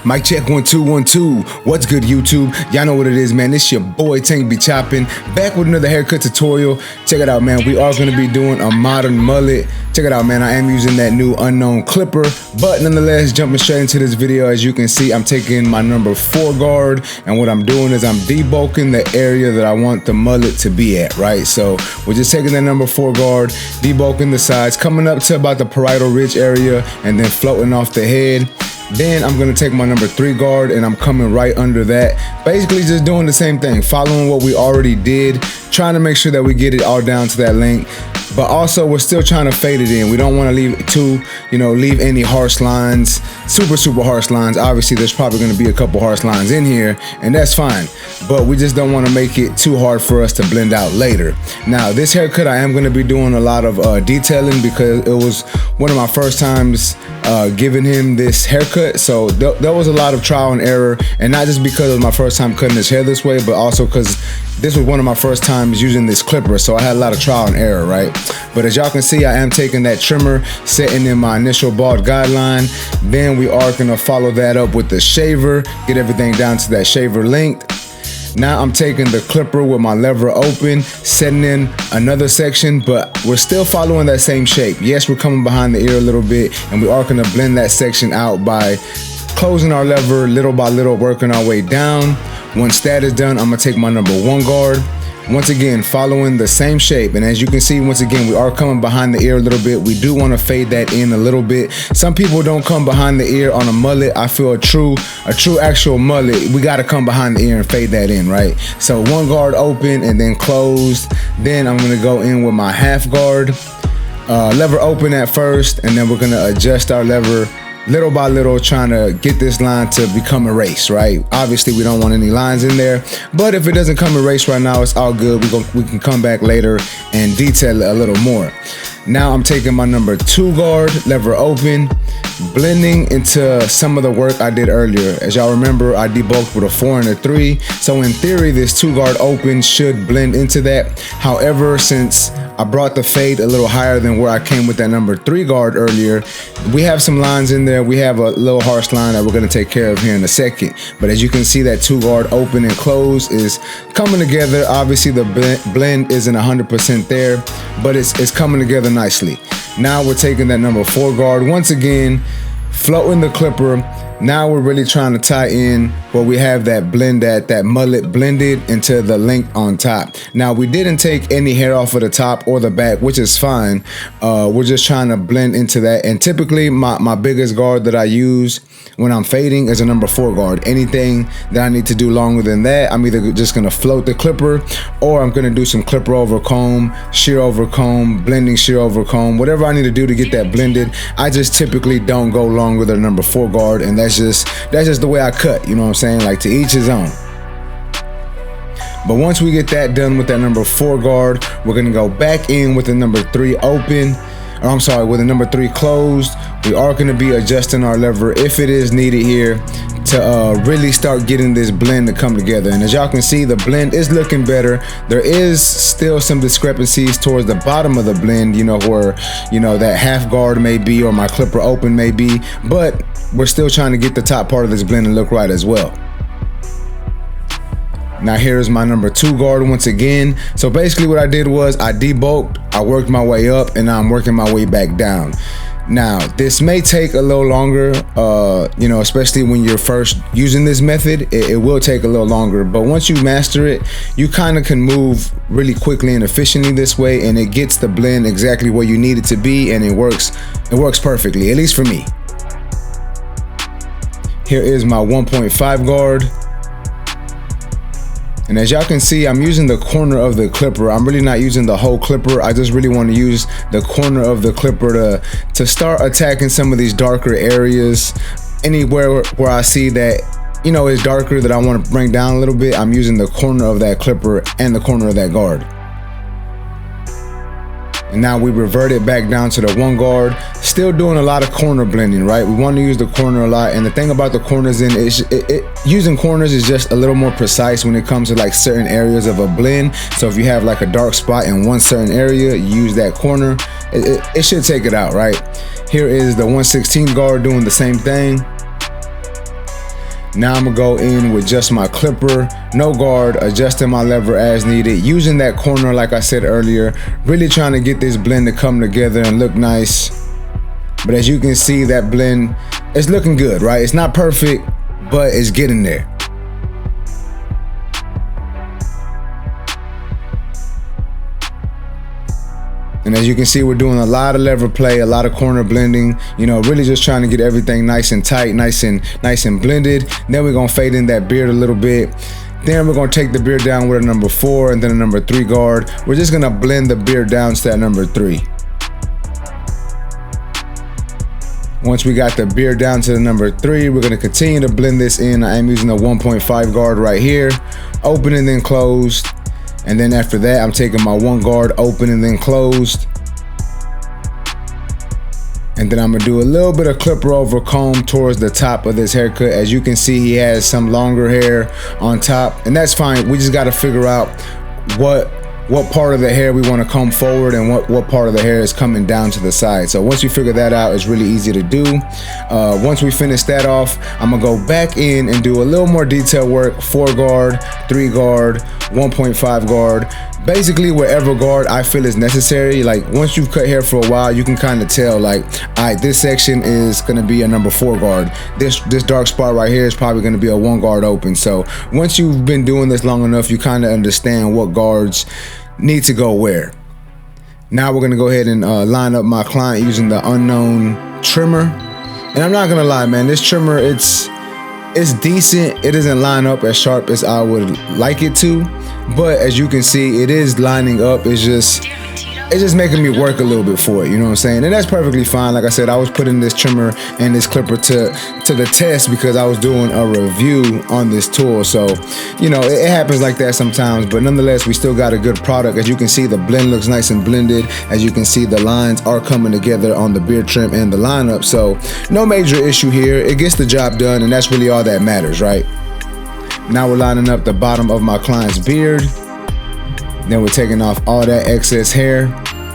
Mic check 1 2 1 2. What's good, YouTube? Y'all know what it is, man. This your boy Tank be chopping, back with another haircut tutorial. Check it out, man. We are gonna be doing a modern mullet. Check it out, man. I am using that new unknown clipper, but nonetheless, jumping straight into this video. As you can see, I'm taking my number 4 guard, and what I'm doing is I'm debulking the area that I want the mullet to be at, right? So we're just taking that number 4 guard, debulking the sides, coming up to about the parietal ridge area, and then floating off the head. Then I'm gonna take my number 3 guard and I'm coming right under that. Basically just doing the same thing, following what we already did, trying to make sure that we get it all down to that length. But also we're still trying to fade it in. We don't want to leave any harsh lines, super harsh lines. Obviously there's probably gonna be a couple harsh lines in here, and that's fine. But we just don't want to make it too hard for us to blend out later. Now this haircut, I am gonna be doing a lot of detailing because it was one of my first times giving him this haircut, so there was a lot of trial and error, and not just because it was my first time cutting his hair this way, but also because this was one of my first times using this clipper, so I had a lot of trial and error, right? But as y'all can see, I am taking that trimmer, setting in my initial bald guideline. Then we are gonna follow that up with the shaver, get everything down to that shaver length. Now I'm taking the clipper with my lever open, setting in another section, but we're still following that same shape. Yes, we're coming behind the ear a little bit, and we are gonna blend that section out by closing our lever little by little, working our way down. Once that is done, I'm gonna take my number 1 guard. Once again, following the same shape, and as you can see, once again, we are coming behind the ear a little bit. We do want to fade that in a little bit. Some people don't come behind the ear on a mullet. I feel a true actual mullet, we got to come behind the ear and fade that in, right? So 1 guard open and then closed. Then I'm gonna go in with my half guard, lever open at first, and then we're gonna adjust our lever little by little, trying to get this line to become erased, right? Obviously we don't want any lines in there, but if it doesn't come erased right now, it's all good. We can come back later and detail it a little more. Now I'm taking my number 2 guard, lever open, blending into some of the work I did earlier. As y'all remember, I debulked with a 4 and a 3, so in theory this 2 guard open should blend into that. However, since I brought the fade a little higher than where I came with that number 3 guard earlier, we have some lines in there. We have a little harsh line that we're gonna take care of here in a second. But as you can see, that 2 guard open and close is coming together. Obviously the blend isn't 100% there, but it's coming together nicely. Now we're taking that number 4 guard, once again, floating the clipper. Now we're really trying to tie in where we have that blend, that mullet blended into the length on top. Now we didn't take any hair off of the top or the back, which is fine. We're just trying to blend into that. And typically my biggest guard that I use when I'm fading is a number 4 guard. Anything that I need to do longer than that, I'm either just gonna float the clipper, or I'm gonna do some clipper over comb, shear over comb, blending shear over comb, whatever I need to do to get that blended. I just typically don't go longer than number 4 guard, and that's just the way I cut, you know what I'm saying? Like, to each his own. But once we get that done with that number 4 guard, we're gonna go back in with the number 3 open, or I'm sorry, with the number 3 closed. We are gonna be adjusting our lever if it is needed here to really start getting this blend to come together. And as y'all can see, the blend is looking better. There is still some discrepancies towards the bottom of the blend, where, that half guard may be, or my clipper open may be, but we're still trying to get the top part of this blend to look right as well. Now here's my number 2 guard once again. So basically what I did was I debulked, I worked my way up, and now I'm working my way back down. Now this may take a little longer, especially when you're first using this method, it will take a little longer, but once you master it, you kind of can move really quickly and efficiently this way, and it gets the blend exactly where you need it to be, and it works perfectly, at least for me. Here is my 1.5 guard. And as y'all can see, I'm using the corner of the clipper. I'm really not using the whole clipper. I just really want to use the corner of the clipper to start attacking some of these darker areas. Anywhere where I see that, is darker that I want to bring down a little bit, I'm using the corner of that clipper and the corner of that guard. And now we revert it back down to the 1 guard, still doing a lot of corner blending, right? We want to use the corner a lot, and the thing about the corners using corners is just a little more precise when it comes to like certain areas of a blend. So if you have like a dark spot in one certain area, you use that corner, it should take it out, right? Here is the 1/16 guard doing the same thing. Now I'm gonna go in with just my clipper, no guard, adjusting my lever as needed, using that corner like I said earlier, really trying to get this blend to come together and look nice. But as you can see, that blend is looking good, right? It's not perfect, but it's getting there. And as you can see, we're doing a lot of lever play, a lot of corner blending, you know, really just trying to get everything nice and tight, nice and blended. Then we're gonna fade in that beard a little bit. Then we're gonna take the beard down with a number 4 and then a number 3 guard. We're just gonna blend the beard down to that number 3. Once we got the beard down to the number 3, we're gonna continue to blend this in. I am using a 1.5 guard right here, open and then closed. And then after that, I'm taking my 1 guard, open and then closed. And then I'm gonna do a little bit of clipper over comb towards the top of this haircut. As you can see, he has some longer hair on top, and that's fine. We just gotta figure out what part of the hair we wanna comb forward and what part of the hair is coming down to the side. So once you figure that out, it's really easy to do. Once we finish that off, I'm gonna go back in and do a little more detail work, 4 guard, 3 guard, 1.5 guard, basically wherever guard I feel is necessary. Like once you've cut hair for a while, you can kind of tell like, all right, this section is gonna be a number 4 guard. This dark spot right here is probably gonna be a 1 guard open. So once you've been doing this long enough, you kind of understand what guards need to go where. Now we're gonna go ahead and line up my client using the unknown trimmer. And I'm not gonna lie, man, this trimmer, it's decent. It doesn't line up as sharp as I would like it to, but as you can see, it is lining up. It's just making me work a little bit for it, you know what I'm saying? And that's perfectly fine. Like I said, I was putting this trimmer and this clipper to the test because I was doing a review on this tool. So, you know, it happens like that sometimes, but nonetheless, we still got a good product. As you can see, the blend looks nice and blended. As you can see, the lines are coming together on the beard trim and the lineup. So no major issue here. It gets the job done, and that's really all that matters, right? Now we're lining up the bottom of my client's beard. Then we're taking off all that excess hair.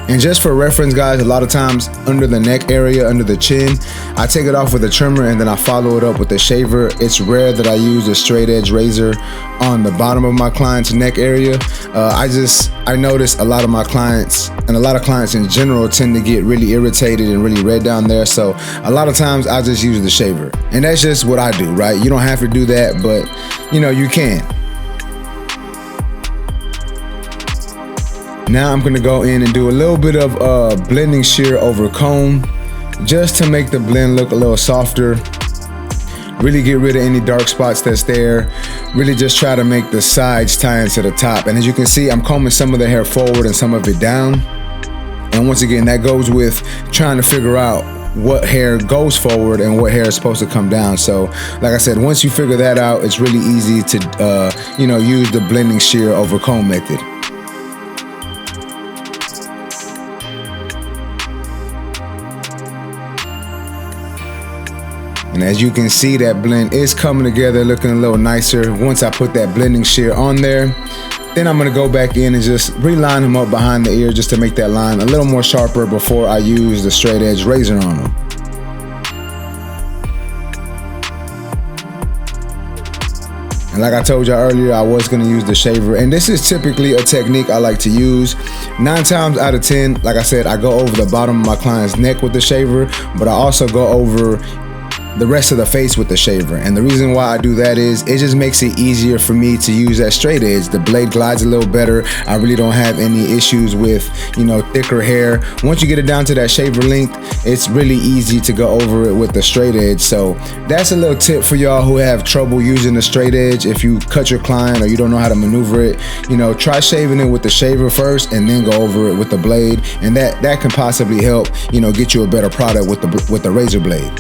And just for reference, guys, a lot of times under the neck area, under the chin, I take it off with a trimmer and then I follow it up with a shaver. It's rare that I use a straight edge razor on the bottom of my client's neck area. I notice a lot of my clients and a lot of clients in general tend to get really irritated and really red down there. So a lot of times I just use the shaver, and that's just what I do, right? You don't have to do that, but you know, you can. Now I'm gonna go in and do a little bit of blending shear over comb just to make the blend look a little softer. Really get rid of any dark spots that's there. Really just try to make the sides tie into the top. And as you can see, I'm combing some of the hair forward and some of it down. And once again, that goes with trying to figure out what hair goes forward and what hair is supposed to come down. So like I said, once you figure that out, it's really easy to you know, use the blending shear over comb method. And as you can see, that blend is coming together, looking a little nicer. Once I put that blending shear on there, then I'm gonna go back in and just reline them up behind the ear just to make that line a little more sharper before I use the straight edge razor on them. And like I told you earlier, I was gonna use the shaver, and this is typically a technique I like to use. 9 times out of 10, like I said, I go over the bottom of my client's neck with the shaver, but I also go over the rest of the face with the shaver. And the reason why I do that is it just makes it easier for me to use that straight edge. The blade glides a little better. I really don't have any issues with, you know, thicker hair. Once you get it down to that shaver length, it's really easy to go over it with the straight edge. So that's a little tip for y'all who have trouble using the straight edge. If you cut your client or you don't know how to maneuver it, you know, try shaving it with the shaver first and then go over it with the blade, and that can possibly help, you know, get you a better product with the razor blade.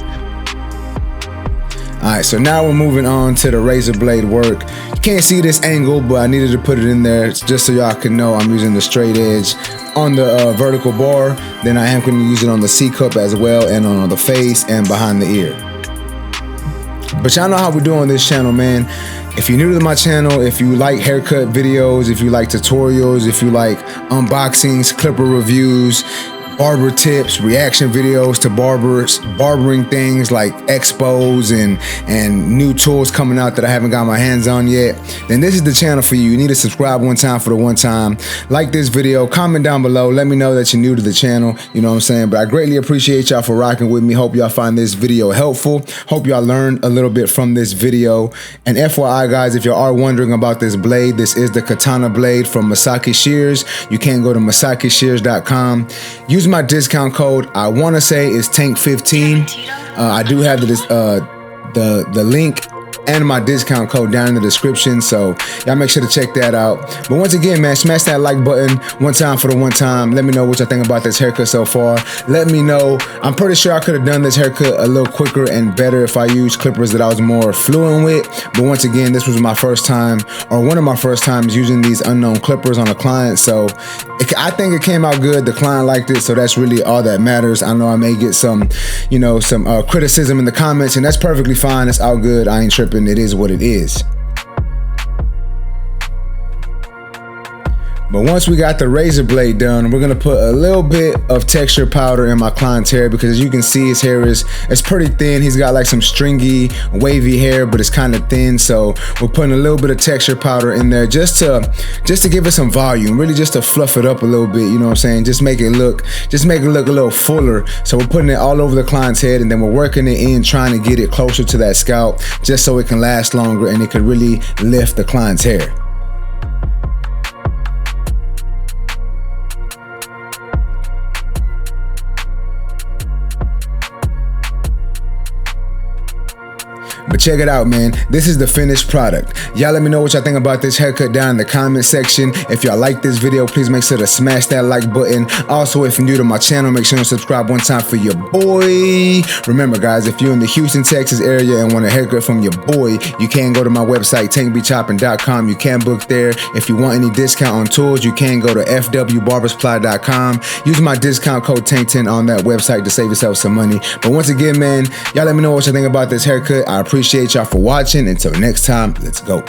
All right, so now we're moving on to the razor blade work. You can't see this angle, but I needed to put it in there just so y'all can know I'm using the straight edge on the vertical bar. Then I am going to use it on the C-cup as well, and on the face and behind the ear. But y'all know how we do on this channel, man. If you're new to my channel, if you like haircut videos, if you like tutorials, if you like unboxings, clipper reviews, barber tips, reaction videos to barbering things like expos and new tools coming out that I haven't got my hands on yet, then this is the channel for you. You need to subscribe one time for the one time. Like this video, comment down below, let me know that you're new to the channel, you know what I'm saying? But I greatly appreciate y'all for rocking with me. Hope y'all find this video helpful. Hope y'all learned a little bit from this video. And FYI guys, if you are wondering about this blade, this is the katana blade from Masaki Shears. You can go to masakishears.com. Use my discount code. I want to say it's Tank15. I do have the link and my discount code down in the description, so y'all make sure to check that out. But once again, man, smash that like button one time for the one time. Let me know what y'all think about this haircut so far. Let me know. I'm pretty sure I could have done this haircut a little quicker and better if I used clippers that I was more fluent with. But once again, this was my first time, or one of my first times, using these unknown clippers on a client, so I think it came out good. The client liked it, so that's really all that matters. I know I may get some, you know, some criticism in the comments, and that's perfectly fine. It's all good. I ain't tripping. It is what it is. But once we got the razor blade done, we're gonna put a little bit of texture powder in my client's hair, because as you can see, his hair is pretty thin. He's got like some stringy, wavy hair, but it's kind of thin. So we're putting a little bit of texture powder in there just to give it some volume, really just to fluff it up a little bit, you know what I'm saying? Just make it look a little fuller. So we're putting it all over the client's head, and then we're working it in, trying to get it closer to that scalp, just so it can last longer and it can really lift the client's hair. But check it out, man. This is the finished product. Y'all let me know what y'all think about this haircut down in the comment section. If y'all like this video, please make sure to smash that like button. Also, if you're new to my channel, make sure to subscribe one time for your boy. Remember, guys, if you're in the Houston, Texas area and want a haircut from your boy, you can go to my website, tankbchoppin.com. You can book there. If you want any discount on tools, you can go to fwbarbersupply.com. Use my discount code Tank10 on that website to save yourself some money. But once again, man, y'all let me know what you think about this haircut. I appreciate y'all for watching. Until next time, let's go.